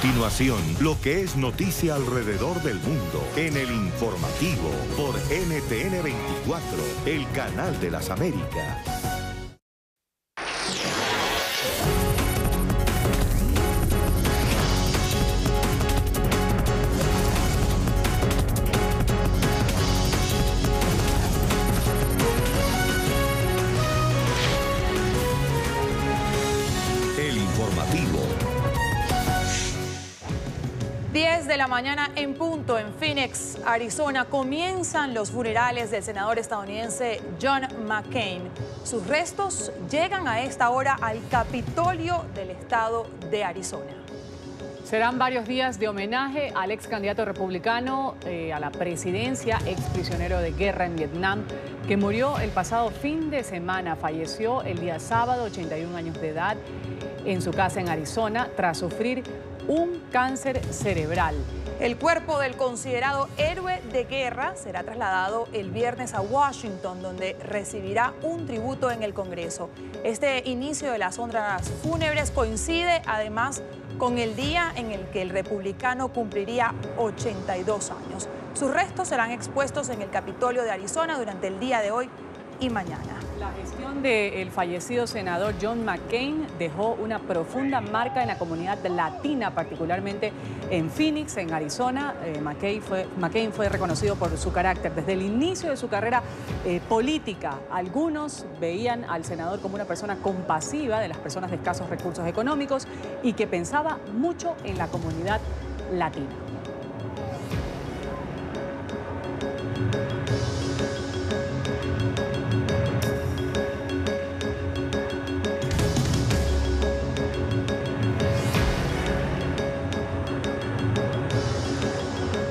continuación, lo que es noticia alrededor del mundo en el informativo por NTN 24, el canal de las Américas. El informativo. 10 de la mañana en punto en Phoenix, Arizona, comienzan los funerales del senador estadounidense John McCain. Sus restos llegan a esta hora al Capitolio del estado de Arizona. Serán varios días de homenaje al ex candidato republicano a la presidencia, ex prisionero de guerra en Vietnam, que murió el pasado fin de semana. Falleció el día sábado, 81 años de edad, en su casa en Arizona, tras sufrir un cáncer cerebral. El cuerpo del considerado héroe de guerra será trasladado el viernes a Washington, donde recibirá un tributo en el Congreso. Este inicio de las honras fúnebres coincide además con el día en el que el republicano cumpliría 82 años. Sus restos serán expuestos en el Capitolio de Arizona durante el día de hoy y mañana. La gestión del fallecido senador John McCain dejó una profunda marca en la comunidad latina, particularmente en Phoenix, en Arizona. McCain fue reconocido por su carácter desde el inicio de su carrera política. Algunos veían al senador como una persona compasiva de las personas de escasos recursos económicos y que pensaba mucho en la comunidad latina.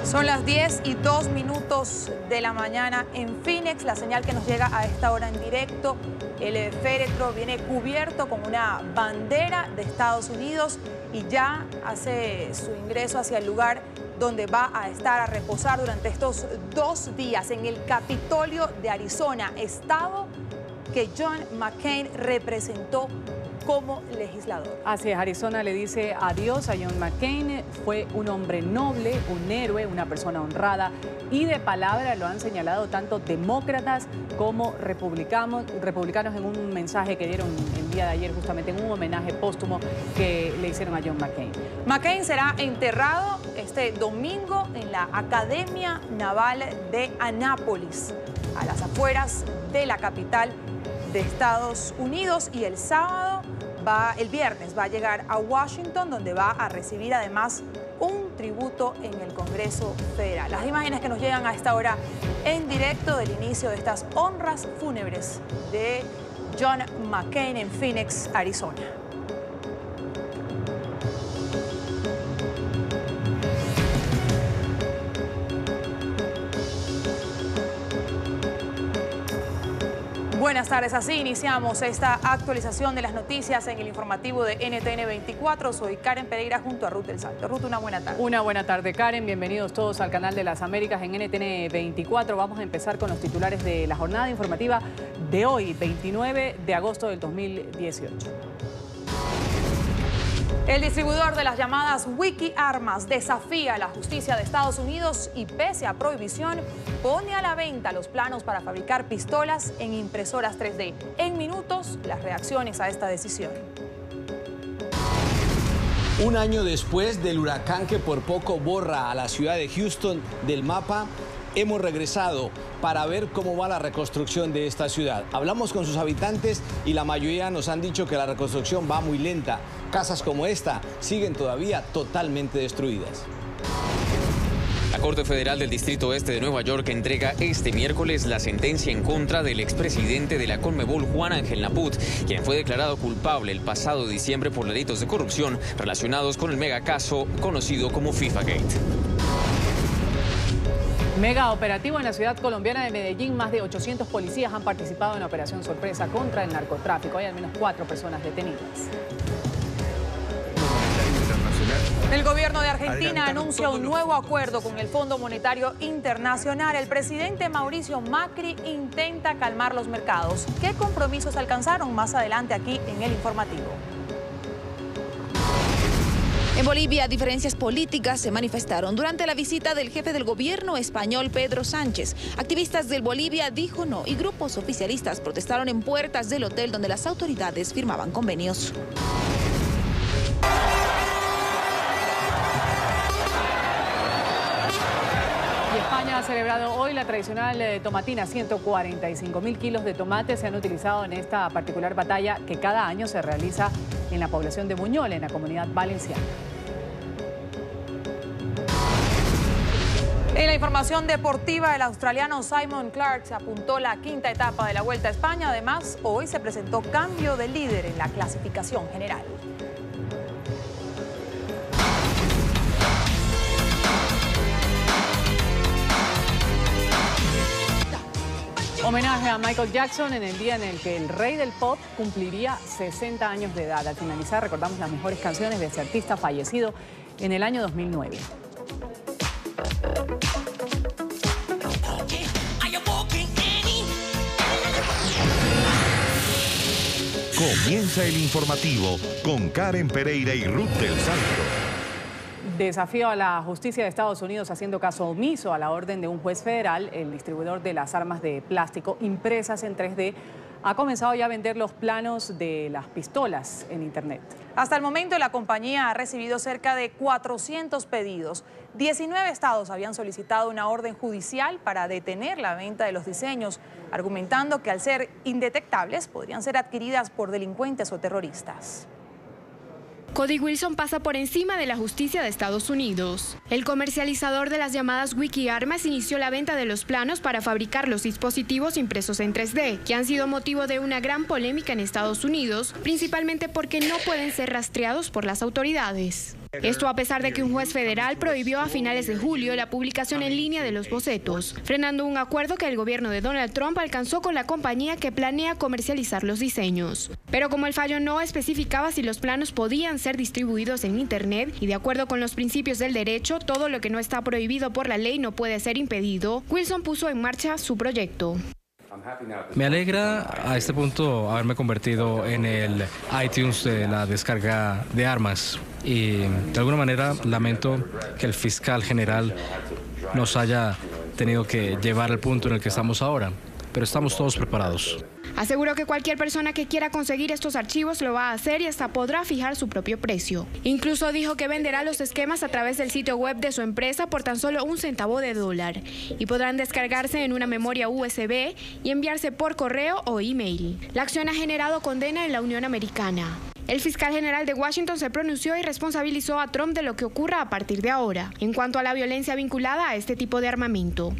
Son las 10:02 de la mañana en Phoenix, la señal que nos llega a esta hora en directo. El féretro viene cubierto con una bandera de Estados Unidos y ya hace su ingreso hacia el lugar donde va a estar a reposar durante estos 2 días en el Capitolio de Arizona, estado que John McCain representó como legislador. Así es, Arizona le dice adiós a John McCain. Fue un hombre noble, un héroe, una persona honrada y de palabra. Lo han señalado tanto demócratas como republicanos en un mensaje que dieron el día de ayer, justamente en un homenaje póstumo que le hicieron a John McCain. McCain será enterrado este domingo en la Academia Naval de Annapolis, a las afueras de la capital de Estados Unidos, y el viernes va a llegar a Washington, donde va a recibir además un tributo en el Congreso Federal. Las imágenes que nos llegan a esta hora en directo del inicio de estas honras fúnebres de John McCain en Phoenix, Arizona. Buenas tardes, así iniciamos esta actualización de las noticias en el informativo de NTN 24. Soy Karen Pereira junto a Ruth del Santo. Ruth, una buena tarde. Una buena tarde, Karen. Bienvenidos todos al canal de las Américas en NTN 24. Vamos a empezar con los titulares de la jornada informativa de hoy, 29 de agosto del 2018. El distribuidor de las llamadas Wikiarmas desafía a la justicia de Estados Unidos y, pese a prohibición, pone a la venta los planos para fabricar pistolas en impresoras 3D. En minutos, las reacciones a esta decisión. Un año después del huracán que por poco borra a la ciudad de Houston del mapa, hemos regresado para ver cómo va la reconstrucción de esta ciudad. Hablamos con sus habitantes y la mayoría nos han dicho que la reconstrucción va muy lenta. Casas como esta siguen todavía totalmente destruidas. La Corte Federal del Distrito Oeste de Nueva York entrega este miércoles la sentencia en contra del expresidente de la Conmebol, Juan Ángel Naput, quien fue declarado culpable el pasado diciembre por delitos de corrupción relacionados con el megacaso conocido como FIFAgate. Mega operativo en la ciudad colombiana de Medellín. Más de 800 policías han participado en la operación sorpresa contra el narcotráfico. Hay al menos 4 personas detenidas. El gobierno de Argentina anuncia un nuevo acuerdo con el Fondo Monetario Internacional. El presidente Mauricio Macri intenta calmar los mercados. ¿Qué compromisos alcanzaron? Más adelante aquí en el informativo. En Bolivia, diferencias políticas se manifestaron durante la visita del jefe del gobierno español, Pedro Sánchez. Activistas del Bolivia dijo no y grupos oficialistas protestaron en puertas del hotel donde las autoridades firmaban convenios. España ha celebrado hoy la tradicional tomatina. 145.000 kilos de tomate se han utilizado en esta particular batalla que cada año se realiza en la población de Buñol, en la Comunidad Valenciana. En la información deportiva, el australiano Simon Clark apuntó la quinta etapa de la Vuelta a España. Además, hoy se presentó cambio de líder en la clasificación general. Homenaje a Michael Jackson en el día en el que el rey del pop cumpliría 60 años de edad. Al finalizar, recordamos las mejores canciones de este artista fallecido en el año 2009. Comienza el informativo con Karen Pereira y Ruth del Santo. Desafío a la justicia de Estados Unidos haciendo caso omiso a la orden de un juez federal. El distribuidor de las armas de plástico impresas en 3D ha comenzado ya a vender los planos de las pistolas en Internet. Hasta el momento, la compañía ha recibido cerca de 400 pedidos. 19 estados habían solicitado una orden judicial para detener la venta de los diseños, argumentando que al ser indetectables podrían ser adquiridas por delincuentes o terroristas. Cody Wilson pasa por encima de la justicia de Estados Unidos. El comercializador de las llamadas Wikiarmas inició la venta de los planos para fabricar los dispositivos impresos en 3D, que han sido motivo de una gran polémica en Estados Unidos, principalmente porque no pueden ser rastreados por las autoridades. Esto a pesar de que un juez federal prohibió a finales de julio la publicación en línea de los bocetos, frenando un acuerdo que el gobierno de Donald Trump alcanzó con la compañía que planea comercializar los diseños. Pero como el fallo no especificaba si los planos podían ser distribuidos en Internet y de acuerdo con los principios del derecho, todo lo que no está prohibido por la ley no puede ser impedido, Wilson puso en marcha su proyecto. Me alegra a este punto haberme convertido en el iTunes de la descarga de armas y de alguna manera lamento que el fiscal general nos haya tenido que llevar al punto en el que estamos ahora, pero estamos todos preparados. Aseguró que cualquier persona que quiera conseguir estos archivos lo va a hacer y hasta podrá fijar su propio precio. Incluso dijo que venderá los esquemas a través del sitio web de su empresa por tan solo $1 centavo y podrán descargarse en una memoria USB y enviarse por correo o email. La acción ha generado condena en la Unión Americana. El fiscal general de Washington se pronunció y responsabilizó a Trump de lo que ocurra a partir de ahora, en cuanto a la violencia vinculada a este tipo de armamento.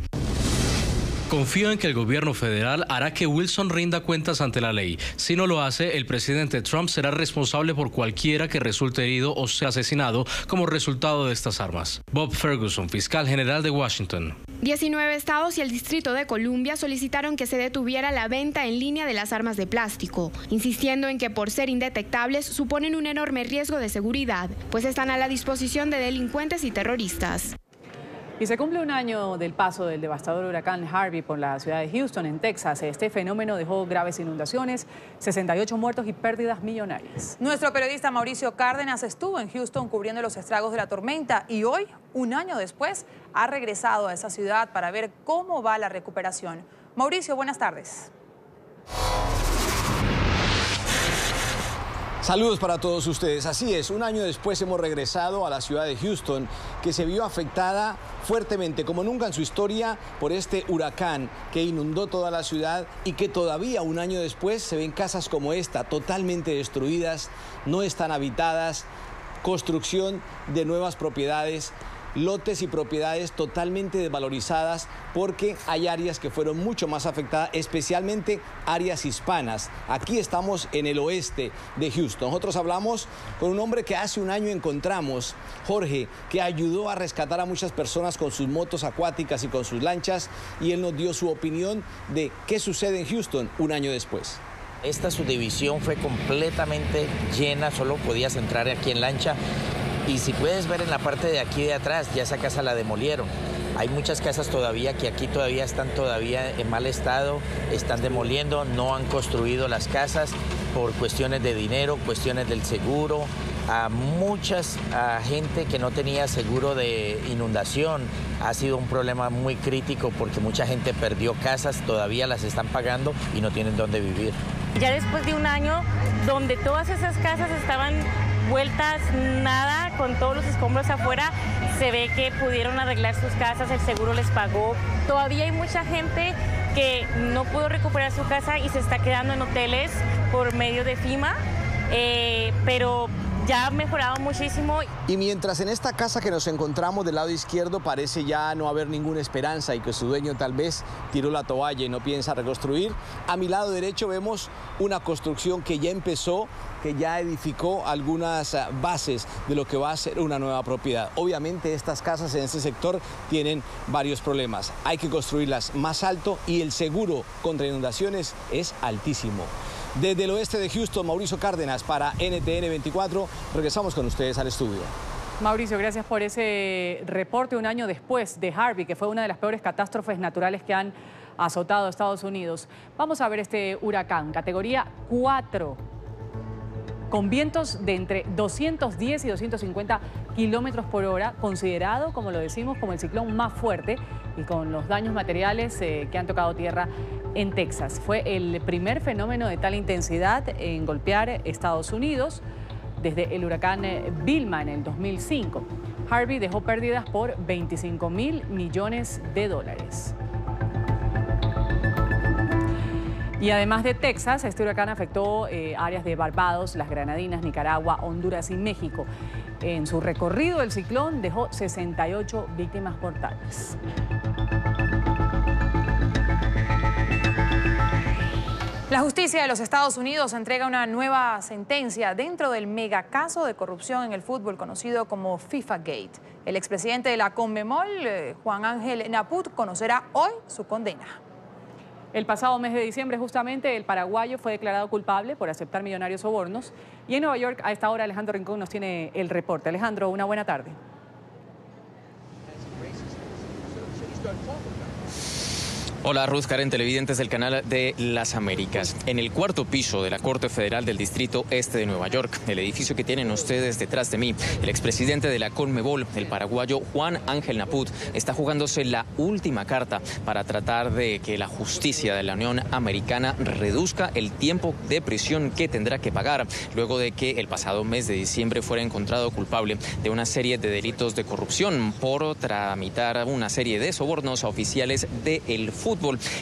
Confío en que el gobierno federal hará que Wilson rinda cuentas ante la ley. Si no lo hace, el presidente Trump será responsable por cualquiera que resulte herido o sea asesinado como resultado de estas armas. Bob Ferguson, fiscal general de Washington. 19 estados y el Distrito de Columbia solicitaron que se detuviera la venta en línea de las armas de plástico, insistiendo en que por ser indetectables suponen un enorme riesgo de seguridad, pues están a la disposición de delincuentes y terroristas. Y se cumple un año del paso del devastador huracán Harvey por la ciudad de Houston, en Texas. Este fenómeno dejó graves inundaciones, 68 muertos y pérdidas millonarias. Nuestro periodista Mauricio Cárdenas estuvo en Houston cubriendo los estragos de la tormenta y hoy, un año después, ha regresado a esa ciudad para ver cómo va la recuperación. Mauricio, buenas tardes. Saludos para todos ustedes. Así es, un año después hemos regresado a la ciudad de Houston, que se vio afectada fuertemente, como nunca en su historia, por este huracán que inundó toda la ciudad y que todavía un año después se ven casas como esta, totalmente destruidas, no están habitadas, construcción de nuevas propiedades, lotes y propiedades totalmente desvalorizadas porque hay áreas que fueron mucho más afectadas, especialmente áreas hispanas. Aquí estamos en el oeste de Houston. Nosotros hablamos con un hombre que hace un año encontramos, Jorge, que ayudó a rescatar a muchas personas con sus motos acuáticas y con sus lanchas, y él nos dio su opinión de qué sucede en Houston un año después. Esta subdivisión fue completamente llena, solo podías entrar aquí en lancha. Y si puedes ver en la parte de aquí de atrás, ya esa casa la demolieron. Hay muchas casas todavía que aquí todavía están en mal estado, están demoliendo, no han construido las casas por cuestiones de dinero, cuestiones del seguro, a muchas gente que no tenía seguro de inundación. Ha sido un problema muy crítico porque mucha gente perdió casas, todavía las están pagando y no tienen dónde vivir. Ya después de un año donde todas esas casas estaban vueltas nada, con todos los escombros afuera, se ve que pudieron arreglar sus casas, el seguro les pagó. Todavía hay mucha gente que no pudo recuperar su casa y se está quedando en hoteles por medio de FEMA, pero ya ha mejorado muchísimo. Y mientras en esta casa que nos encontramos del lado izquierdo parece ya no haber ninguna esperanza y que su dueño tal vez tiró la toalla y no piensa reconstruir, a mi lado derecho vemos una construcción que ya empezó, que ya edificó algunas bases de lo que va a ser una nueva propiedad. Obviamente estas casas en este sector tienen varios problemas. Hay que construirlas más alto y el seguro contra inundaciones es altísimo. Desde el oeste de Houston, Mauricio Cárdenas para NTN 24. Regresamos con ustedes al estudio. Mauricio, gracias por ese reporte un año después de Harvey, que fue una de las peores catástrofes naturales que han azotado a Estados Unidos. Vamos a ver este huracán, categoría 4, con vientos de entre 210 y 250 kilómetros por hora, considerado, como lo decimos, como el ciclón más fuerte y con los daños materiales que han tocado tierra en Texas. Fue el primer fenómeno de tal intensidad en golpear Estados Unidos desde el huracán Vilma en el 2005. Harvey dejó pérdidas por $25.000 millones. Y además de Texas, este huracán afectó áreas de Barbados, las Granadinas, Nicaragua, Honduras y México. En su recorrido, el ciclón dejó 68 víctimas mortales. La justicia de los Estados Unidos entrega una nueva sentencia dentro del megacaso de corrupción en el fútbol conocido como FIFA Gate. El expresidente de la CONMEBOL, Juan Ángel Naput, conocerá hoy su condena. El pasado mes de diciembre, justamente, el paraguayo fue declarado culpable por aceptar millonarios sobornos. Y en Nueva York, a esta hora, Alejandro Rincón nos tiene el reporte. Alejandro, una buena tarde. Hola, Ruth, Karen, televidentes del canal de las Américas. En el cuarto piso de la Corte Federal del Distrito Este de Nueva York, el edificio que tienen ustedes detrás de mí, el expresidente de la CONMEBOL, el paraguayo Juan Ángel Naput, está jugándose la última carta para tratar de que la justicia de la Unión Americana reduzca el tiempo de prisión que tendrá que pagar luego de que el pasado mes de diciembre fuera encontrado culpable de una serie de delitos de corrupción por tramitar una serie de sobornos a oficiales del fútbol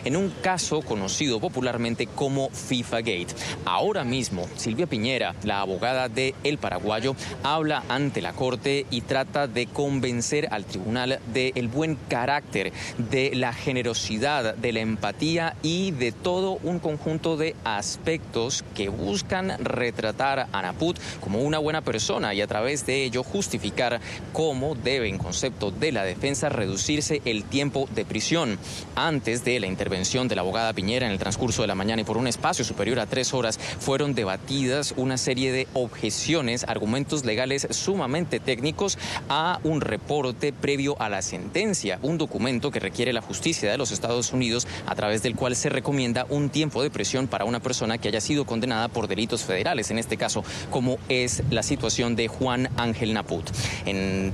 en un caso conocido popularmente como FIFA Gate. Ahora mismo, Silvia Piñera, la abogada de El Paraguayo, habla ante la Corte y trata de convencer al tribunal del buen carácter, de la generosidad, de la empatía y de todo un conjunto de aspectos que buscan retratar a Naput como una buena persona y a través de ello justificar cómo debe, en concepto de la defensa, reducirse el tiempo de prisión. Antes de la intervención de la abogada Piñera en el transcurso de la mañana y por un espacio superior a 3 horas fueron debatidas una serie de objeciones, argumentos legales sumamente técnicos a un reporte previo a la sentencia, un documento que requiere la justicia de los Estados Unidos a través del cual se recomienda un tiempo de prisión para una persona que haya sido condenada por delitos federales, en este caso como es la situación de Juan Ángel Naput. En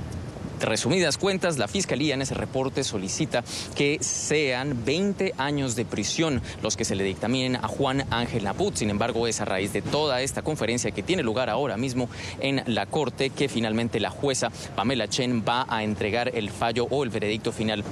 resumidas cuentas, la Fiscalía en ese reporte solicita que sean 20 años de prisión los que se le dictaminen a Juan Ángel Naput. Sin embargo, es a raíz de toda esta conferencia que tiene lugar ahora mismo en la Corte que finalmente la jueza Pamela Chen va a entregar el fallo o el veredicto final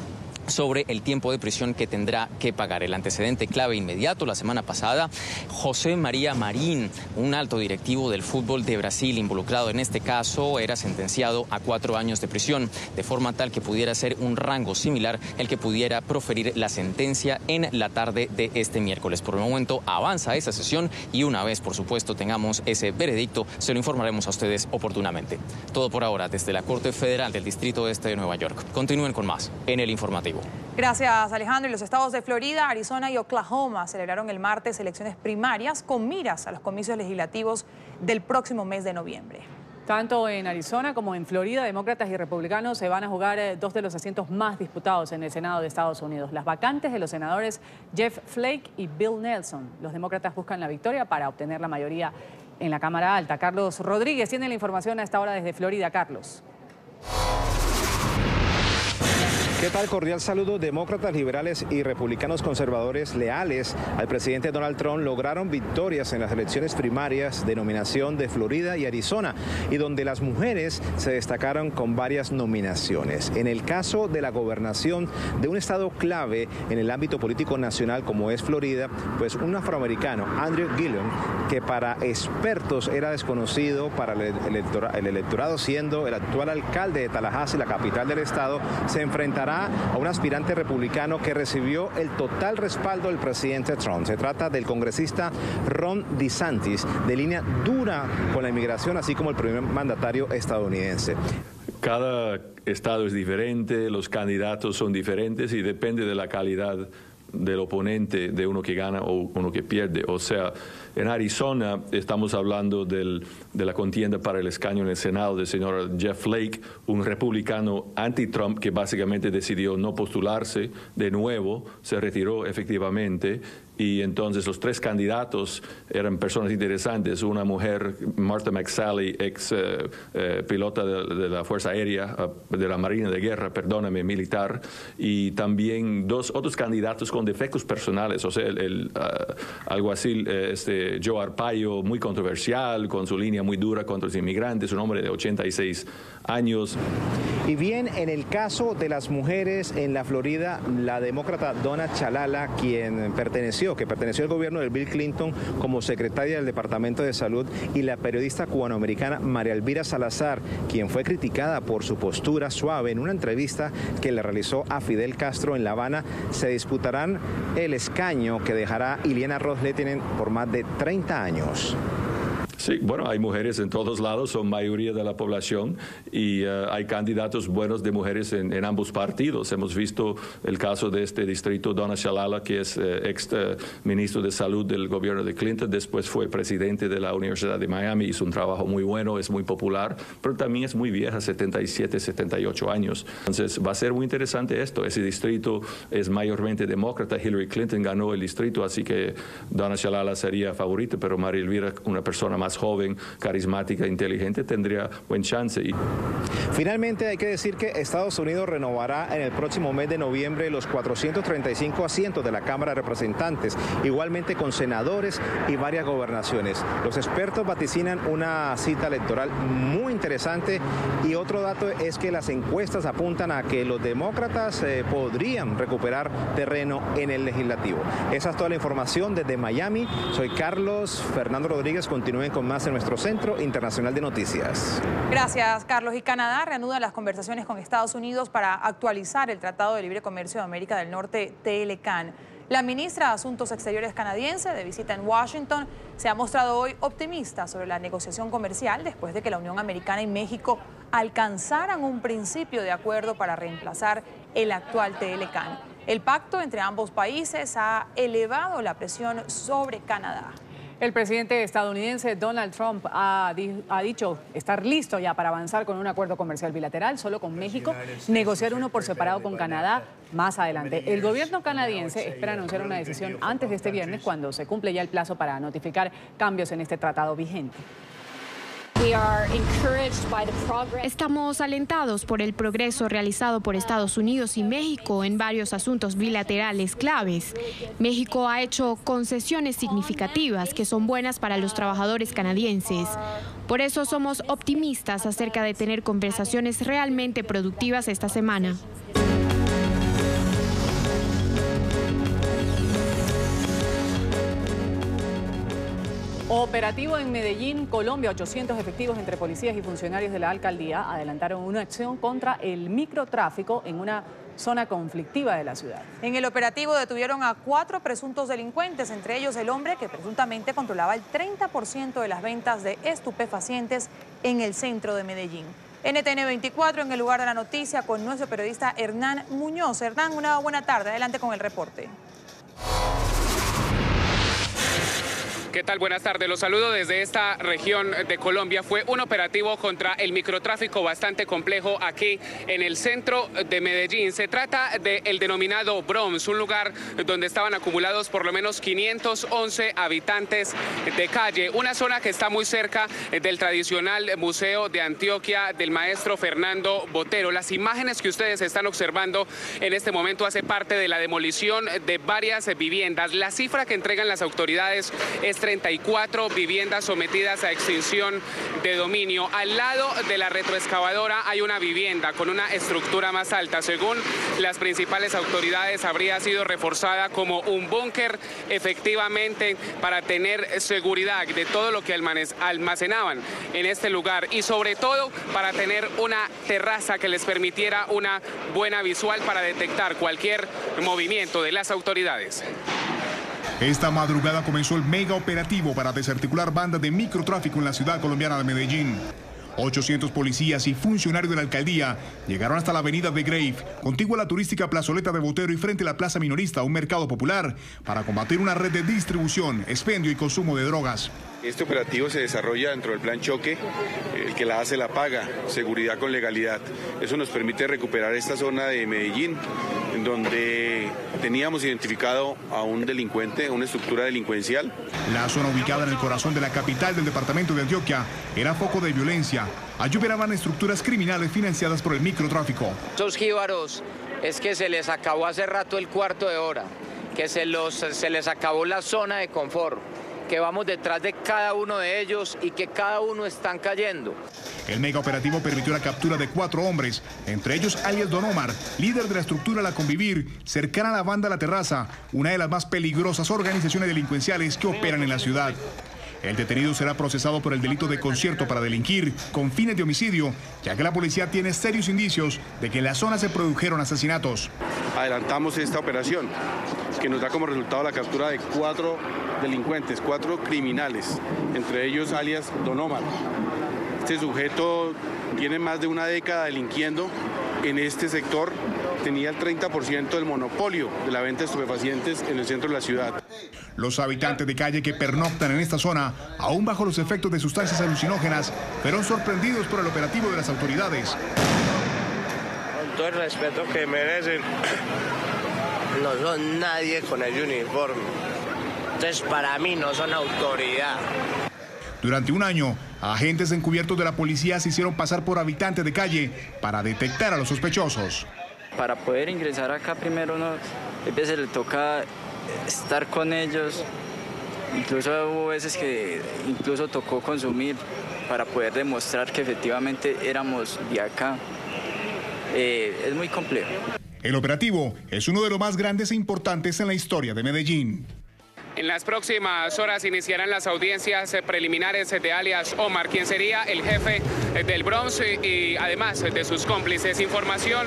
sobre el tiempo de prisión que tendrá que pagar. El antecedente clave inmediato, la semana pasada, José María Marín, un alto directivo del fútbol de Brasil involucrado en este caso, era sentenciado a 4 años de prisión, de forma tal que pudiera ser un rango similar el que pudiera proferir la sentencia en la tarde de este miércoles. Por el momento avanza esa sesión y una vez, por supuesto, tengamos ese veredicto, se lo informaremos a ustedes oportunamente. Todo por ahora desde la Corte Federal del Distrito Este de Nueva York. Continúen con más en el informativo. Gracias, Alejandro. Y los estados de Florida, Arizona y Oklahoma celebraron el martes elecciones primarias con miras a los comicios legislativos del próximo mes de noviembre. Tanto en Arizona como en Florida, demócratas y republicanos se van a jugar 2 de los asientos más disputados en el Senado de Estados Unidos. Las vacantes de los senadores Jeff Flake y Bill Nelson. Los demócratas buscan la victoria para obtener la mayoría en la Cámara Alta. Carlos Rodríguez tiene la información a esta hora desde Florida. Carlos. ¿Qué tal? Cordial saludo. Demócratas, liberales y republicanos conservadores leales al presidente Donald Trump lograron victorias en las elecciones primarias de nominación de Florida y Arizona, y donde las mujeres se destacaron con varias nominaciones. En el caso de la gobernación de un estado clave en el ámbito político nacional como es Florida, pues un afroamericano, Andrew Gillum, que para expertos era desconocido para el electorado, siendo el actual alcalde de Tallahassee, la capital del estado, se enfrentará a un aspirante republicano que recibió el total respaldo del presidente Trump. Se trata del congresista Ron DeSantis, de línea dura con la inmigración, así como el primer mandatario estadounidense. Cada estado es diferente, los candidatos son diferentes y depende de la calidad del oponente, de uno que gana o uno que pierde. O sea, en Arizona estamos hablando de la contienda para el escaño en el Senado del señor Jeff Flake, un republicano anti-Trump que básicamente decidió no postularse de nuevo, se retiró efectivamente. Y entonces los tres candidatos eran personas interesantes. Una mujer, Martha McSally, ex pilota de la Fuerza Aérea, de la Marina de Guerra, perdóname, militar, y también dos otros candidatos con defectos personales, o sea, el alguacil Joe Arpaio, muy controversial, con su línea muy dura contra los inmigrantes, un hombre de 86 años. Y bien, en el caso de las mujeres en la Florida, la demócrata Donna Chalala, que perteneció al gobierno de Bill Clinton como secretaria del Departamento de Salud, y la periodista cubanoamericana María Elvira Salazar, quien fue criticada por su postura suave en una entrevista que le realizó a Fidel Castro en La Habana, se disputarán el escaño que dejará Ileana Ros-Lehtinen por más de 30 años. Sí, bueno, hay mujeres en todos lados, son mayoría de la población, y hay candidatos buenos de mujeres en ambos partidos. Hemos visto el caso de este distrito, Donna Chalala, que es ex ministro de Salud del gobierno de Clinton, después fue presidente de la Universidad de Miami, hizo un trabajo muy bueno, es muy popular, pero también es muy vieja, 77, 78 años. Entonces va a ser muy interesante esto. Ese distrito es mayormente demócrata, Hillary Clinton ganó el distrito, así que Donna Chalala sería favorita, pero María Elvira, una persona más joven, carismática, inteligente, tendría buen chance. Finalmente hay que decir que Estados Unidos renovará en el próximo mes de noviembre los 435 asientos de la Cámara de Representantes, igualmente con senadores y varias gobernaciones. Los expertos vaticinan una cita electoral muy interesante, y otro dato es que las encuestas apuntan a que los demócratas podrían recuperar terreno en el legislativo. Esa es toda la información desde Miami. Soy Carlos Fernando Rodríguez. Continúen con más en nuestro Centro Internacional de Noticias. Gracias, Carlos. Y Canadá reanuda las conversaciones con Estados Unidos para actualizar el Tratado de Libre Comercio de América del Norte, TLCAN. La ministra de Asuntos Exteriores canadiense, de visita en Washington, se ha mostrado hoy optimista sobre la negociación comercial después de que la Unión Americana y México alcanzaran un principio de acuerdo para reemplazar el actual TLCAN. El pacto entre ambos países ha elevado la presión sobre Canadá. El presidente estadounidense Donald Trump ha dicho estar listo ya para avanzar con un acuerdo comercial bilateral solo con México, negociar uno por separado con Canadá más adelante. El gobierno canadiense espera anunciar una decisión antes de este viernes, cuando se cumple ya el plazo para notificar cambios en este tratado vigente. Estamos alentados por el progreso realizado por Estados Unidos y México en varios asuntos bilaterales claves. México ha hecho concesiones significativas que son buenas para los trabajadores canadienses. Por eso somos optimistas acerca de tener conversaciones realmente productivas esta semana. Operativo en Medellín, Colombia. 800 efectivos entre policías y funcionarios de la alcaldía adelantaron una acción contra el microtráfico en una zona conflictiva de la ciudad. En el operativo detuvieron a 4 presuntos delincuentes, entre ellos el hombre que presuntamente controlaba el 30% de las ventas de estupefacientes en el centro de Medellín. NTN 24 en el lugar de la noticia con nuestro periodista Hernán Muñoz. Hernán, una buena tarde. Adelante con el reporte. ¿Qué tal? Buenas tardes. Los saludo desde esta región de Colombia. Fue un operativo contra el microtráfico bastante complejo aquí en el centro de Medellín. Se trata del denominado Bronx, un lugar donde estaban acumulados por lo menos 511 habitantes de calle. Una zona que está muy cerca del tradicional Museo de Antioquia del maestro Fernando Botero. Las imágenes que ustedes están observando en este momento hace parte de la demolición de varias viviendas. La cifra que entregan las autoridades es 34 viviendas sometidas a extinción de dominio. Al lado de la retroexcavadora hay una vivienda con una estructura más alta. Según las principales autoridades, habría sido reforzada como un búnker, efectivamente, para tener seguridad de todo lo que almacenaban en este lugar y sobre todo para tener una terraza que les permitiera una buena visual para detectar cualquier movimiento de las autoridades. Esta madrugada comenzó el mega operativo para desarticular bandas de microtráfico en la ciudad colombiana de Medellín. 800 policías y funcionarios de la alcaldía llegaron hasta la avenida de Grave, contigua a la turística plazoleta de Botero y frente a la plaza minorista, un mercado popular, para combatir una red de distribución, expendio y consumo de drogas. Este operativo se desarrolla dentro del plan choque, el que la hace la paga, seguridad con legalidad. Eso nos permite recuperar esta zona de Medellín, en donde teníamos identificado a un delincuente, una estructura delincuencial. La zona ubicada en el corazón de la capital del departamento de Antioquia era foco de violencia. Allí operaban estructuras criminales financiadas por el microtráfico. Esos jíbaros es que se les acabó hace rato el cuarto de hora, que se les acabó la zona de confort, que vamos detrás de cada uno de ellos y que cada uno están cayendo. El mega operativo permitió la captura de 4 hombres, entre ellos alias Don Omar, líder de la estructura La Convivir, cercana a la banda La Terraza, una de las más peligrosas organizaciones delincuenciales que operan en la ciudad. El detenido será procesado por el delito de concierto para delinquir con fines de homicidio, ya que la policía tiene serios indicios de que en la zona se produjeron asesinatos. Adelantamos esta operación, que nos da como resultado la captura de 4 delincuentes, 4 criminales, entre ellos alias Don Omar. Este sujeto tiene más de una década delinquiendo en este sector, tenía el 30% del monopolio de la venta de estupefacientes en el centro de la ciudad. Los habitantes de calle que pernoctan en esta zona, aún bajo los efectos de sustancias alucinógenas, fueron sorprendidos por el operativo de las autoridades. Con todo el respeto que merecen, no son nadie con el uniforme. Entonces, para mí no son autoridad. Durante un año, agentes encubiertos de la policía se hicieron pasar por habitantes de calle para detectar a los sospechosos. Para poder ingresar acá primero a veces le toca estar con ellos, incluso hubo veces que incluso tocó consumir para poder demostrar que efectivamente éramos de acá. Es muy complejo. El operativo es uno de los más grandes e importantes en la historia de Medellín. En las próximas horas iniciarán las audiencias preliminares de alias Omar, quien sería el jefe del Bronx y además de sus cómplices. Información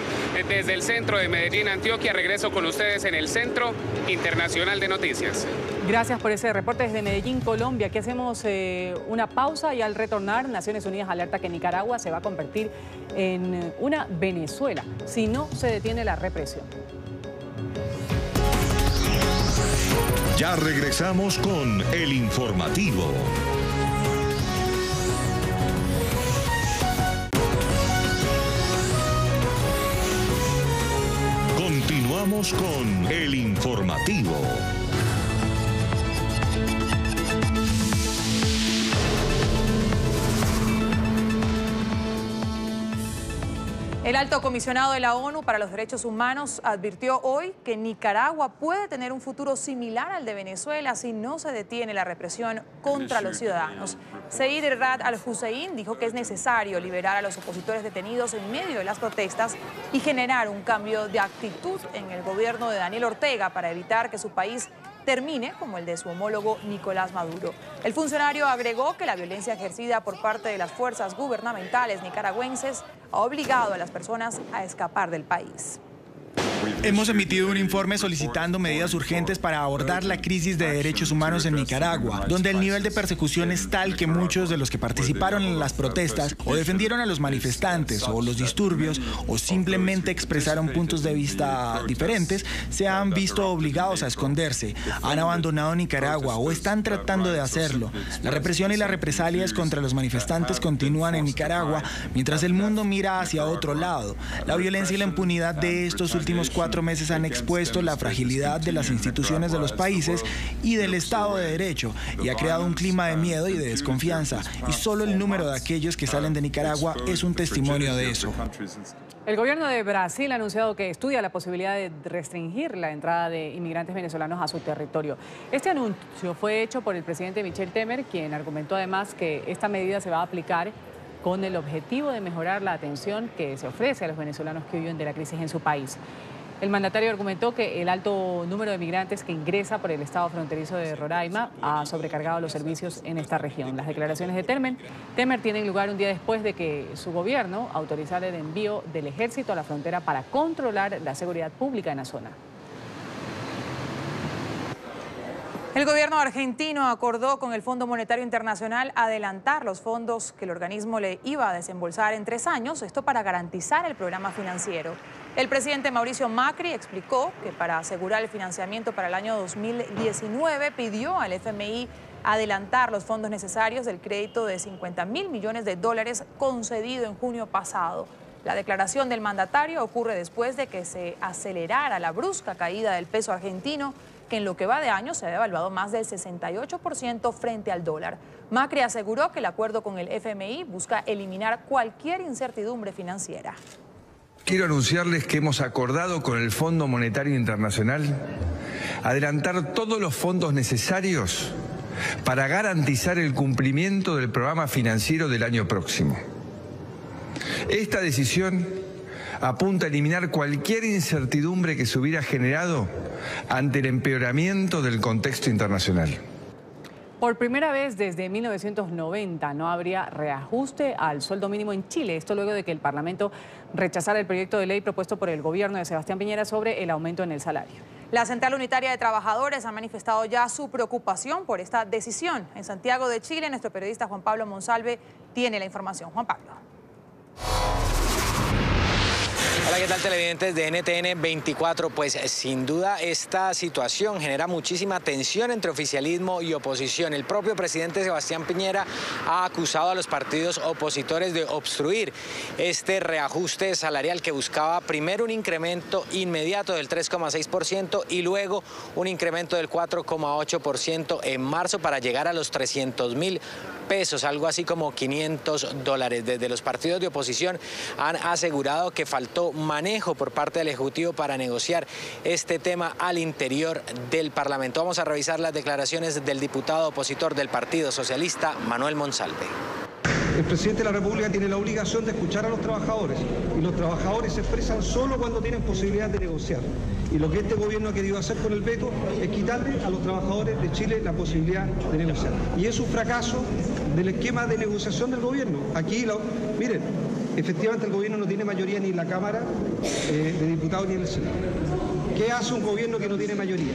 desde el centro de Medellín, Antioquia. Regreso con ustedes en el Centro Internacional de Noticias. Gracias por ese reporte desde Medellín, Colombia. Aquí hacemos una pausa y al retornar, Naciones Unidas alerta que Nicaragua se va a convertir en una Venezuela si no se detiene la represión. Ya regresamos con el informativo. Continuamos con el informativo. El alto comisionado de la ONU para los Derechos Humanos advirtió hoy que Nicaragua puede tener un futuro similar al de Venezuela si no se detiene la represión contra los ciudadanos. Zeid Ra'ad al-Hussein dijo que es necesario liberar a los opositores detenidos en medio de las protestas y generar un cambio de actitud en el gobierno de Daniel Ortega para evitar que su país termine como el de su homólogo Nicolás Maduro. El funcionario agregó que la violencia ejercida por parte de las fuerzas gubernamentales nicaragüenses ha obligado a las personas a escapar del país. Hemos emitido un informe solicitando medidas urgentes para abordar la crisis de derechos humanos en Nicaragua, donde el nivel de persecución es tal que muchos de los que participaron en las protestas o defendieron a los manifestantes o los disturbios o simplemente expresaron puntos de vista diferentes se han visto obligados a esconderse, han abandonado Nicaragua o están tratando de hacerlo. La represión y las represalias contra los manifestantes continúan en Nicaragua mientras el mundo mira hacia otro lado. La violencia y la impunidad de estos últimos 4 meses han expuesto la fragilidad de las instituciones de los países y del Estado de Derecho y ha creado un clima de miedo y de desconfianza. Y solo el número de aquellos que salen de Nicaragua es un testimonio de eso. El gobierno de Brasil ha anunciado que estudia la posibilidad de restringir la entrada de inmigrantes venezolanos a su territorio. Este anuncio fue hecho por el presidente Michel Temer, quien argumentó además que esta medida se va a aplicar con el objetivo de mejorar la atención que se ofrece a los venezolanos que huyen de la crisis en su país. El mandatario argumentó que el alto número de migrantes que ingresa por el estado fronterizo de Roraima ha sobrecargado los servicios en esta región. Las declaraciones de Temer tienen lugar un día después de que su gobierno autorizara el envío del ejército a la frontera para controlar la seguridad pública en la zona. El gobierno argentino acordó con el Fondo Monetario Internacional adelantar los fondos que el organismo le iba a desembolsar en 3 años, esto para garantizar el programa financiero. El presidente Mauricio Macri explicó que para asegurar el financiamiento para el año 2019 pidió al FMI adelantar los fondos necesarios del crédito de $50.000 millones concedido en junio pasado. La declaración del mandatario ocurre después de que se acelerara la brusca caída del peso argentino, que en lo que va de año se ha devaluado más del 68% frente al dólar. Macri aseguró que el acuerdo con el FMI busca eliminar cualquier incertidumbre financiera. Quiero anunciarles que hemos acordado con el Fondo Monetario Internacional adelantar todos los fondos necesarios para garantizar el cumplimiento del programa financiero del año próximo. Esta decisión apunta a eliminar cualquier incertidumbre que se hubiera generado ante el empeoramiento del contexto internacional. Por primera vez desde 1990 no habría reajuste al sueldo mínimo en Chile. Esto luego de que el Parlamento rechazara el proyecto de ley propuesto por el gobierno de Sebastián Piñera sobre el aumento en el salario. La Central Unitaria de Trabajadores ha manifestado ya su preocupación por esta decisión. En Santiago de Chile, nuestro periodista Juan Pablo Monsalve tiene la información. Juan Pablo. Hola, ¿qué tal, televidentes de NTN 24? Pues sin duda esta situación genera muchísima tensión entre oficialismo y oposición. El propio presidente Sebastián Piñera ha acusado a los partidos opositores de obstruir este reajuste salarial que buscaba primero un incremento inmediato del 3,6% y luego un incremento del 4,8% en marzo para llegar a los 300.000 pesos, algo así como $500. Desde los partidos de oposición han asegurado que faltó manejo por parte del Ejecutivo para negociar este tema al interior del Parlamento. Vamos a revisar las declaraciones del diputado opositor del Partido Socialista, Manuel Monsalve. El presidente de la República tiene la obligación de escuchar a los trabajadores y los trabajadores se expresan solo cuando tienen posibilidad de negociar. Y lo que este gobierno ha querido hacer con el veto es quitarle a los trabajadores de Chile la posibilidad de negociar. Y es un fracaso del esquema de negociación del gobierno. Aquí, miren, efectivamente el gobierno no tiene mayoría ni en la Cámara de Diputados ni en el Senado. ¿Qué hace un gobierno que no tiene mayoría?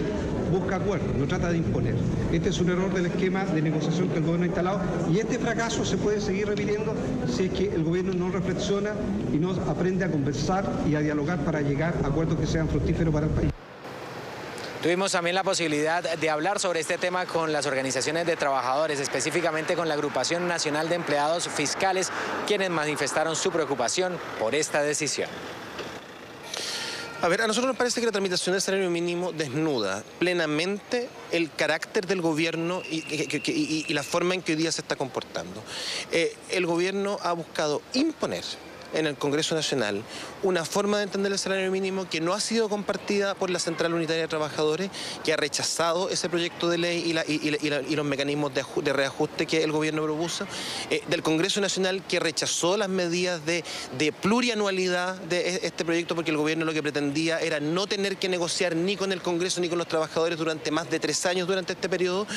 Busca acuerdos, no trata de imponer. Este es un error del esquema de negociación que el gobierno ha instalado y este fracaso se puede seguir repitiendo si es que el gobierno no reflexiona y no aprende a conversar y a dialogar para llegar a acuerdos que sean fructíferos para el país. Tuvimos también la posibilidad de hablar sobre este tema con las organizaciones de trabajadores, específicamente con la Agrupación Nacional de Empleados Fiscales, quienes manifestaron su preocupación por esta decisión. A ver, a nosotros nos parece que la tramitación del salario mínimo desnuda plenamente el carácter del gobierno y la forma en que hoy día se está comportando. El gobierno ha buscado imponer en el Congreso Nacional una forma de entender el salario mínimo que no ha sido compartida por la Central Unitaria de Trabajadores, que ha rechazado ese proyecto de ley y los mecanismos de reajuste que el gobierno propuso, del Congreso Nacional, que rechazó las medidas de plurianualidad de este proyecto, porque el gobierno lo que pretendía era no tener que negociar ni con el Congreso ni con los trabajadores durante más de 3 años durante este periodo.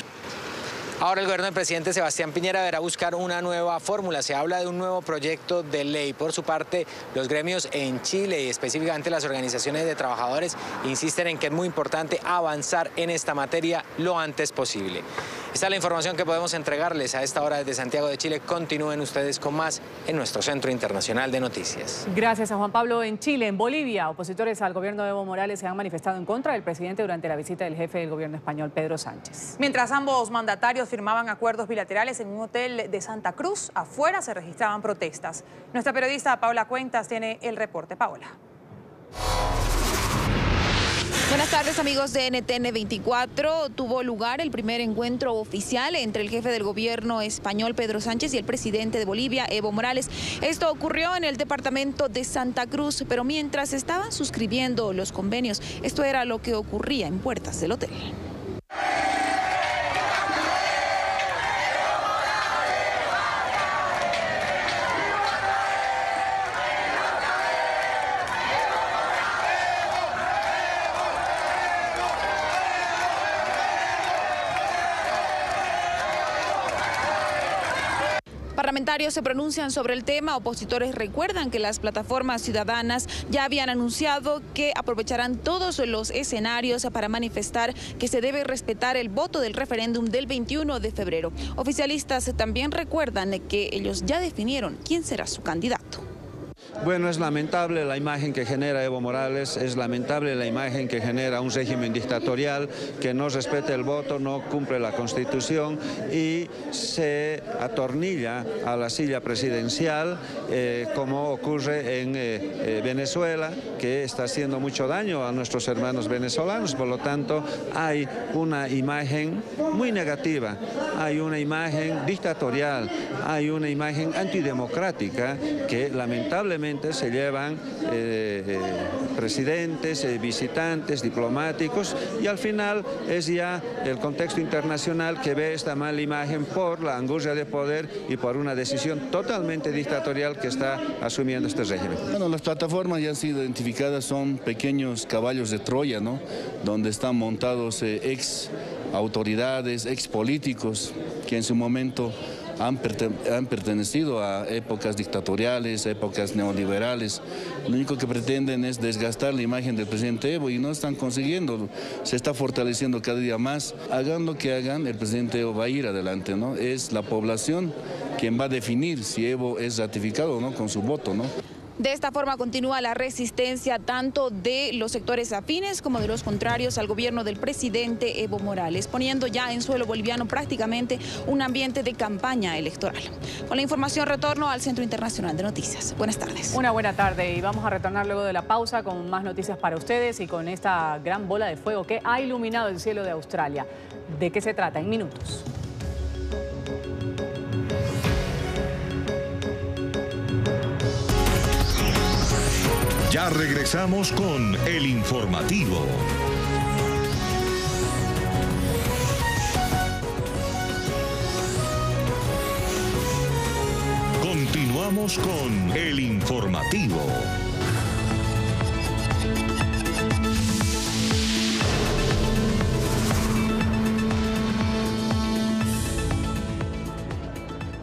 Ahora el gobierno del presidente Sebastián Piñera deberá buscar una nueva fórmula. Se habla de un nuevo proyecto de ley. Por su parte, los gremios en Chile y específicamente las organizaciones de trabajadores insisten en que es muy importante avanzar en esta materia lo antes posible. Esta es la información que podemos entregarles a esta hora desde Santiago de Chile. Continúen ustedes con más en nuestro Centro Internacional de Noticias. Gracias a Juan Pablo. En Chile, en Bolivia, opositores al gobierno de Evo Morales se han manifestado en contra del presidente durante la visita del jefe del gobierno español, Pedro Sánchez. Mientras ambos mandatarios firmaban acuerdos bilaterales en un hotel de Santa Cruz, afuera se registraban protestas. Nuestra periodista Paola Cuentas tiene el reporte. Paola. Buenas tardes, amigos de NTN 24. Tuvo lugar el primer encuentro oficial entre el jefe del gobierno español, Pedro Sánchez, y el presidente de Bolivia, Evo Morales. Esto ocurrió en el departamento de Santa Cruz, pero mientras estaban suscribiendo los convenios, esto era lo que ocurría en puertas del hotel. Parlamentarios se pronuncian sobre el tema. Opositores recuerdan que las plataformas ciudadanas ya habían anunciado que aprovecharán todos los escenarios para manifestar que se debe respetar el voto del referéndum del 21 de febrero. Oficialistas también recuerdan que ellos ya definieron quién será su candidato. Bueno, es lamentable la imagen que genera Evo Morales, es lamentable la imagen que genera un régimen dictatorial que no respeta el voto, no cumple la Constitución y se atornilla a la silla presidencial, como ocurre en Venezuela, que está haciendo mucho daño a nuestros hermanos venezolanos. Por lo tanto, hay una imagen muy negativa, hay una imagen dictatorial, hay una imagen antidemocrática que lamentablemente se llevan presidentes, visitantes, diplomáticos, y al final es ya el contexto internacional que ve esta mala imagen por la angustia de poder y por una decisión totalmente dictatorial que está asumiendo este régimen. Bueno, las plataformas ya han sido identificadas, son pequeños caballos de Troya, ¿no? Donde están montados ex autoridades, ex políticos que en su momento han pertenecido a épocas dictatoriales, épocas neoliberales. Lo único que pretenden es desgastar la imagen del presidente Evo y no están consiguiendo. Se está fortaleciendo cada día más. Hagan lo que hagan, el presidente Evo va a ir adelante, ¿no? Es la población quien va a definir si Evo es ratificado o no con su voto, ¿no? De esta forma continúa la resistencia tanto de los sectores afines como de los contrarios al gobierno del presidente Evo Morales, poniendo ya en suelo boliviano prácticamente un ambiente de campaña electoral. Con la información retorno al Centro Internacional de Noticias. Buenas tardes. Una buena tarde y vamos a retornar luego de la pausa con más noticias para ustedes y con esta gran bola de fuego que ha iluminado el cielo de Australia. ¿De qué se trata? En minutos. Ya regresamos con el informativo. Continuamos con el informativo.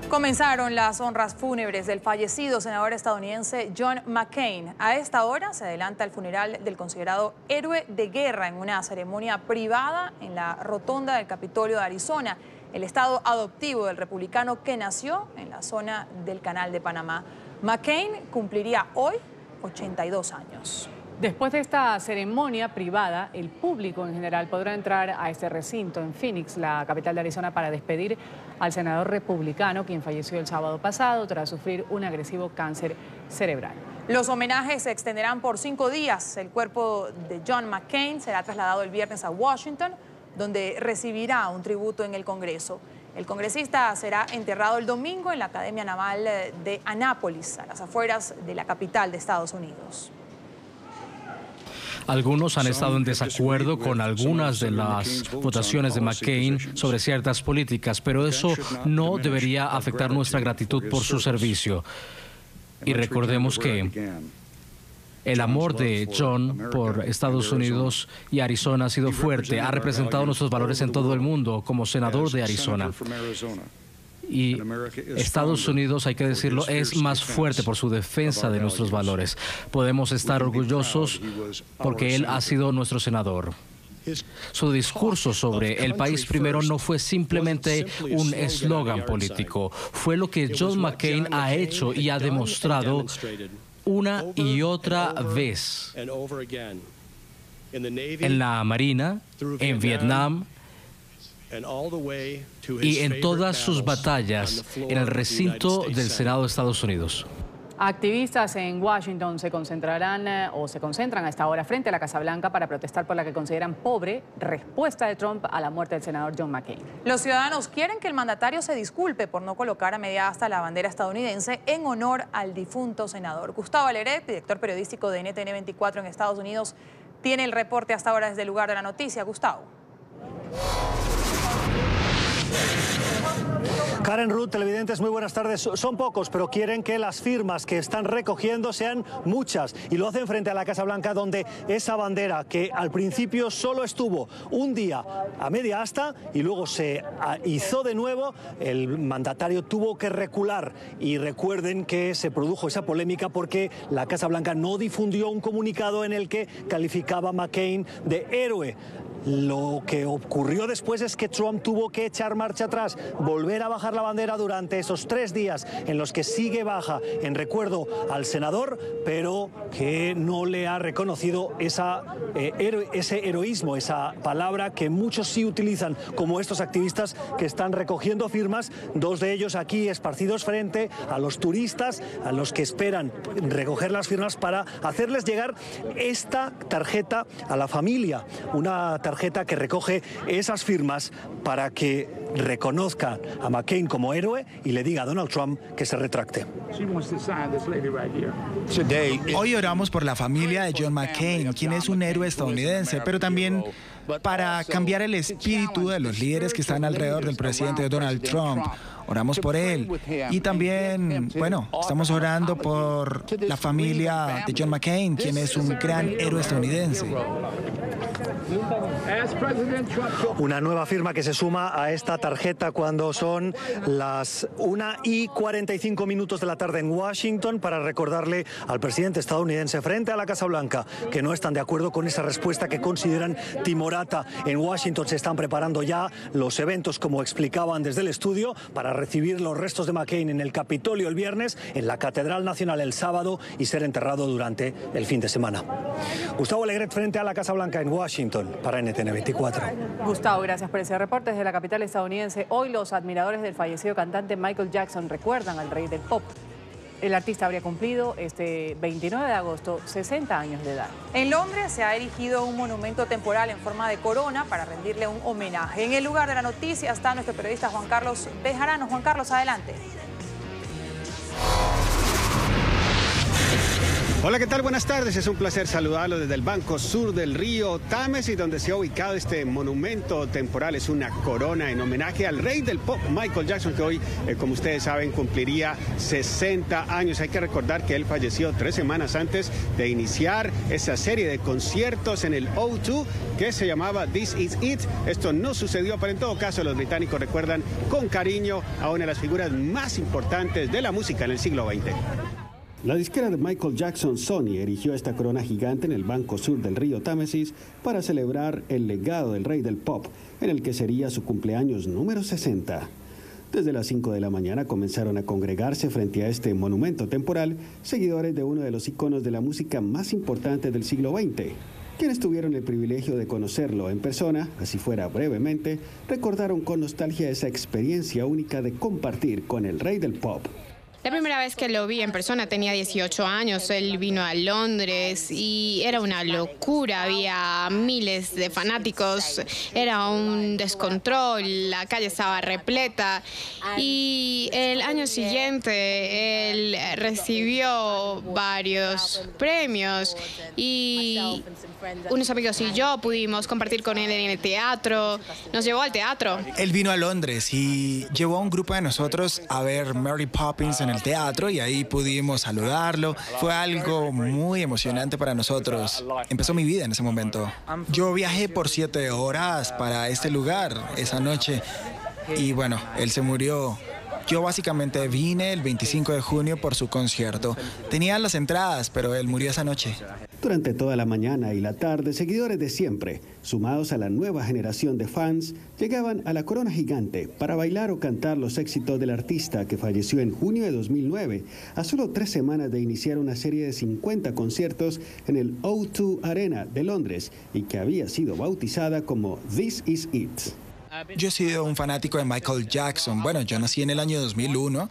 Comenzaron las honras fúnebres del fallecido senador estadounidense John McCain. A esta hora se adelanta el funeral del considerado héroe de guerra en una ceremonia privada en la rotonda del Capitolio de Arizona, el estado adoptivo del republicano que nació en la zona del Canal de Panamá. McCain cumpliría hoy 82 años. Después de esta ceremonia privada, el público en general podrá entrar a este recinto en Phoenix, la capital de Arizona, para despedir al senador republicano, quien falleció el sábado pasado tras sufrir un agresivo cáncer cerebral. Los homenajes se extenderán por 5 días. El cuerpo de John McCain será trasladado el viernes a Washington, donde recibirá un tributo en el Congreso. El congresista será enterrado el domingo en la Academia Naval de Annapolis, a las afueras de la capital de Estados Unidos. Algunos han estado en desacuerdo con algunas de las votaciones de McCain sobre ciertas políticas, pero eso no debería afectar nuestra gratitud por su servicio. Y recordemos que El amor de John por Estados Unidos y Arizona ha sido fuerte. Ha representado nuestros valores en todo el mundo como senador de Arizona. Y Estados Unidos, hay que decirlo, es más fuerte por su defensa de nuestros valores. Podemos estar orgullosos porque él ha sido nuestro senador. Su discurso sobre el país primero no fue simplemente un eslogan político. Fue lo que John McCain ha hecho y ha demostrado una y otra vez en la Marina, en Vietnam y en todas sus batallas en el recinto del Senado de Estados Unidos. Activistas en Washington se concentran a esta hora frente a la Casa Blanca para protestar por la que consideran pobre respuesta de Trump a la muerte del senador John McCain. Los ciudadanos quieren que el mandatario se disculpe por no colocar a media asta la bandera estadounidense en honor al difunto senador. Gustavo Alegret, director periodístico de NTN 24 en Estados Unidos, tiene el reporte hasta ahora desde el lugar de la noticia. Gustavo. Karen, Ruth, televidentes, muy buenas tardes. Son pocos, pero quieren que las firmas que están recogiendo sean muchas. Y lo hacen frente a la Casa Blanca, donde esa bandera, que al principio solo estuvo un día a media asta y luego se izó de nuevo, el mandatario tuvo que recular. Y recuerden que se produjo esa polémica porque la Casa Blanca no difundió un comunicado en el que calificaba a McCain de héroe. Lo que ocurrió después es que Trump tuvo que echar marcha atrás, volver a bajar la bandera durante esos 3 días en los que sigue baja en recuerdo al senador, pero que no le ha reconocido ese heroísmo, esa palabra que muchos sí utilizan, como estos activistas que están recogiendo firmas, 2 de ellos aquí esparcidos frente a los turistas, a los que esperan recoger las firmas para hacerles llegar esta tarjeta a la familia, una tarjeta que recoge esas firmas para que reconozca a McCain como héroe y le diga a Donald Trump que se retracte. Hoy oramos por la familia de John McCain, quien es un héroe estadounidense, pero también para cambiar el espíritu de los líderes que están alrededor del presidente Donald Trump. Oramos por él. Y también, bueno, estamos orando por la familia de John McCain, quien es un gran héroe estadounidense. Una nueva firma que se suma a esta tarjeta cuando son las 1:45 de la tarde en Washington, para recordarle al presidente estadounidense frente a la Casa Blanca que no están de acuerdo con esa respuesta que consideran timorata. En Washington se están preparando ya los eventos, como explicaban desde el estudio, para recibir los restos de McCain en el Capitolio el viernes, en la Catedral Nacional el sábado y ser enterrado durante el fin de semana. Gustavo Alegret frente a la Casa Blanca en Washington para NTN 24. Gustavo, gracias por ese reporte desde la capital estadounidense. Hoy los admiradores del fallecido cantante Michael Jackson recuerdan al rey del pop. El artista habría cumplido este 29 de agosto 60 años de edad. En Londres se ha erigido un monumento temporal en forma de corona para rendirle un homenaje. En el lugar de la noticia está nuestro periodista Juan Carlos Bejarano. Juan Carlos, adelante. Hola, ¿qué tal? Buenas tardes. Es un placer saludarlo desde el Banco Sur del río Támesis, donde se ha ubicado este monumento temporal. Es una corona en homenaje al rey del pop, Michael Jackson, que hoy, como ustedes saben, cumpliría 60 años. Hay que recordar que él falleció 3 semanas antes de iniciar esa serie de conciertos en el O2 que se llamaba This Is It. Esto no sucedió, pero en todo caso los británicos recuerdan con cariño a una de las figuras más importantes de la música en el siglo XX. La disquera de Michael Jackson, Sony, erigió esta corona gigante en el Banco Sur del río Támesis para celebrar el legado del rey del pop, en el que sería su cumpleaños número 60. Desde las 5 de la mañana comenzaron a congregarse frente a este monumento temporal seguidores de uno de los iconos de la música más importante del siglo XX. Quienes tuvieron el privilegio de conocerlo en persona, así fuera brevemente, recordaron con nostalgia esa experiencia única de compartir con el rey del pop. La primera vez que lo vi en persona tenía 18 años, él vino a Londres y era una locura, había miles de fanáticos, era un descontrol, la calle estaba repleta y el año siguiente él recibió varios premios y unos amigos y yo pudimos compartir con él en el teatro, nos llevó al teatro. Él vino a Londres y llevó a un grupo de nosotros a ver Mary Poppins en el teatro y ahí pudimos saludarlo. Fue algo muy emocionante para nosotros. Empezó mi vida en ese momento. Yo viajé por 7 horas para este lugar esa noche y bueno, él se murió. Yo básicamente vine el 25 de junio por su concierto. Tenía las entradas, pero él murió esa noche. Durante toda la mañana y la tarde, seguidores de siempre, sumados a la nueva generación de fans, llegaban a la Corona Gigante para bailar o cantar los éxitos del artista que falleció en junio de 2009, a solo 3 semanas de iniciar una serie de 50 conciertos en el O2 Arena de Londres y que había sido bautizada como This Is It. Yo he sido un fanático de Michael Jackson. Bueno, yo nací en el año 2001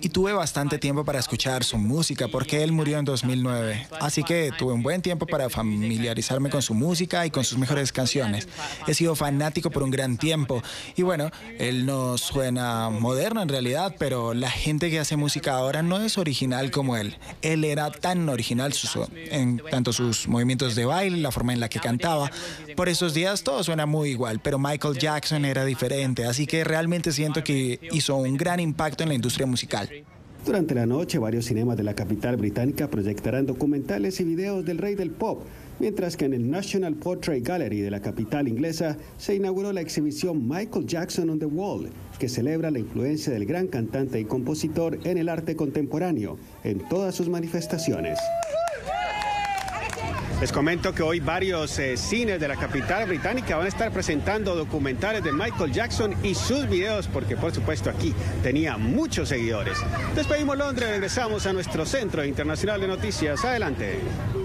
y tuve bastante tiempo para escuchar su música porque él murió en 2009. Así que tuve un buen tiempo para familiarizarme con su música y con sus mejores canciones. He sido fanático por un gran tiempo. Y bueno, él no suena moderno en realidad, pero la gente que hace música ahora no es original como él. Él era tan original en tanto sus movimientos de baile, la forma en la que cantaba. Por esos días todo suena muy igual, pero Michael Jackson era diferente, así que realmente siento que hizo un gran impacto en la industria musical. Durante la noche, varios cinemas de la capital británica proyectarán documentales y videos del rey del pop, mientras que en el National Portrait Gallery de la capital inglesa se inauguró la exhibición Michael Jackson on the Wall, que celebra la influencia del gran cantante y compositor en el arte contemporáneo, en todas sus manifestaciones. Les comento que hoy varios cines de la capital británica van a estar presentando documentales de Michael Jackson y sus videos, porque por supuesto aquí tenía muchos seguidores. Despedimos Londres, regresamos a nuestro Centro Internacional de Noticias. Adelante.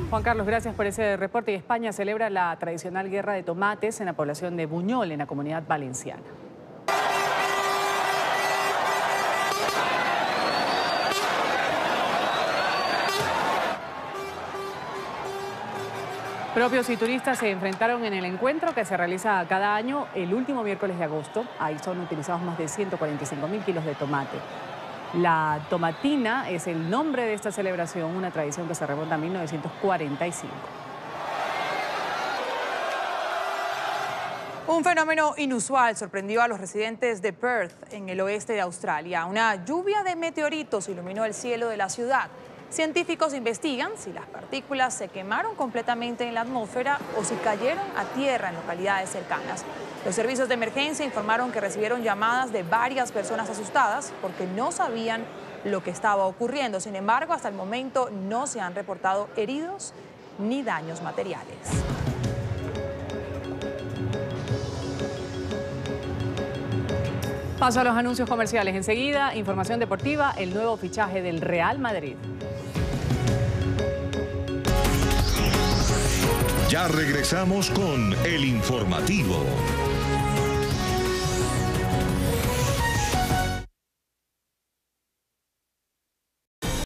Juan Carlos, gracias por ese reporte. Y España celebra la tradicional guerra de tomates en la población de Buñol, en la Comunidad Valenciana. Propios y turistas se enfrentaron en el encuentro que se realiza cada año el último miércoles de agosto. Ahí son utilizados más de 145.000 kilos de tomate. La tomatina es el nombre de esta celebración, una tradición que se remonta a 1945. Un fenómeno inusual sorprendió a los residentes de Perth, en el oeste de Australia. Una lluvia de meteoritos iluminó el cielo de la ciudad. Científicos investigan si las partículas se quemaron completamente en la atmósfera o si cayeron a tierra en localidades cercanas. Los servicios de emergencia informaron que recibieron llamadas de varias personas asustadas porque no sabían lo que estaba ocurriendo. Sin embargo, hasta el momento no se han reportado heridos ni daños materiales. Paso a los anuncios comerciales. Enseguida, información deportiva, el nuevo fichaje del Real Madrid. Ya regresamos con el informativo.